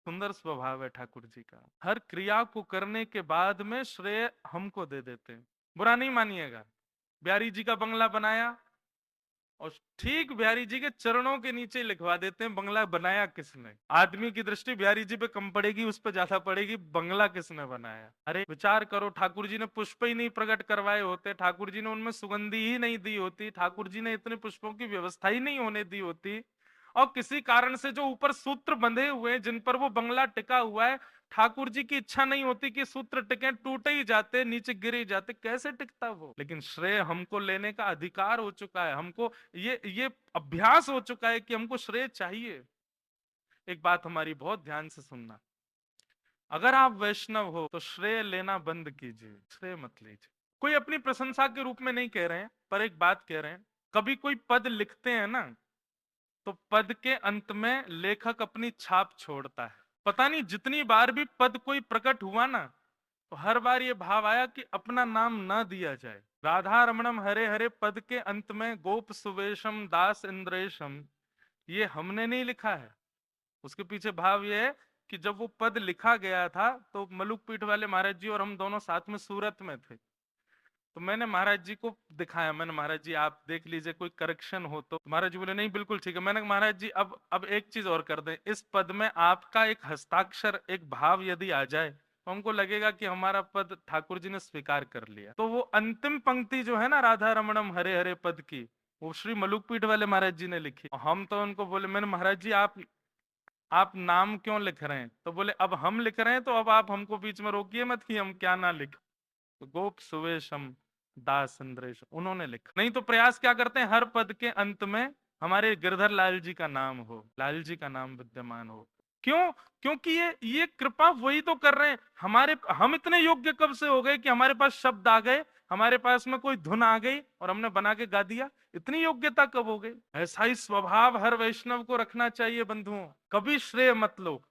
सुंदर स्वभाव है ठाकुर जी का। हर क्रिया को करने के बाद में श्रेय हमको दे देते हैं। बुरा नहीं मानिएगा, बिहारी जी का बंगला बनाया और ठीक बिहारी जी के चरणों के नीचे लिखवा देते हैं बंगला बनाया किसने। आदमी की दृष्टि बिहारी जी पे कम पड़ेगी, उस पे ज्यादा पड़ेगी बंगला किसने बनाया। अरे विचार करो, ठाकुर जी ने पुष्प ही नहीं प्रकट करवाए होते, ठाकुर जी ने उनमें सुगंधी ही नहीं दी होती, ठाकुर जी ने इतने पुष्पों की व्यवस्था ही नहीं होने दी होती, और किसी कारण से जो ऊपर सूत्र बंधे हुए हैं जिन पर वो बंगला टिका हुआ है, ठाकुर जी की इच्छा नहीं होती कि सूत्र टिके, टूटे ही जाते, नीचे गिर ही जाते, कैसे टिकता वो। लेकिन श्रेय हमको लेने का अधिकार हो चुका है, हमको ये अभ्यास हो चुका है कि हमको श्रेय चाहिए। एक बात हमारी बहुत ध्यान से सुनना, अगर आप वैष्णव हो तो श्रेय लेना बंद कीजिए, श्रेय मत लीजिए। कोई अपनी प्रशंसा के रूप में नहीं कह रहे हैं, पर एक बात कह रहे हैं, कभी कोई पद लिखते हैं ना, तो पद के अंत में लेखक अपनी छाप छोड़ता है। पता नहीं जितनी बार भी पद कोई प्रकट हुआ ना, तो हर बार ये भाव आया कि अपना नाम ना दिया जाए। राधा रमणम हरे हरे पद के अंत में गोप सुवेशम दास इंद्रेशम, ये हमने नहीं लिखा है। उसके पीछे भाव ये है कि जब वो पद लिखा गया था तो मलुक पीठ वाले महाराज जी और हम दोनों साथ में सूरत में थे, तो मैंने महाराज जी को दिखाया, मैंने महाराज जी आप देख लीजिए कोई करेक्शन हो तो। महाराज जी बोले नहीं बिल्कुल ठीक है। मैंने कहा महाराज जी अब एक चीज और कर दें, इस पद में आपका एक हस्ताक्षर एक भाव यदि आ जाए तो हमको लगेगा कि हमारा पद ठाकुर जी ने स्वीकार कर लिया। तो वो अंतिम पंक्ति जो है ना राधा रमणम हरे हरे पद की, वो श्री मलुकपीठ वाले महाराज जी ने लिखी। हम तो उनको बोले, मैंने महाराज जी आप नाम क्यों लिख रहे हैं? तो बोले अब हम लिख रहे हैं तो अब आप हमको बीच में रोकिए मत कि हम क्या ना लिख। तो गोप सुवेशम दास इंद्रेश उन्होंने लिखा। नहीं तो प्रयास क्या करते हैं, हर पद के अंत में हमारे गिरधर लाल जी का नाम हो, लाल जी का नाम विद्यमान हो। क्यों? क्योंकि ये कृपा वही तो कर रहे हैं। हम इतने योग्य कब से हो गए कि हमारे पास शब्द आ गए, हमारे पास में कोई धुन आ गई और हमने बना के गा दिया? इतनी योग्यता कब हो गई? ऐसा ही स्वभाव हर वैष्णव को रखना चाहिए बंधुओं। कभी श्रेय मत लो,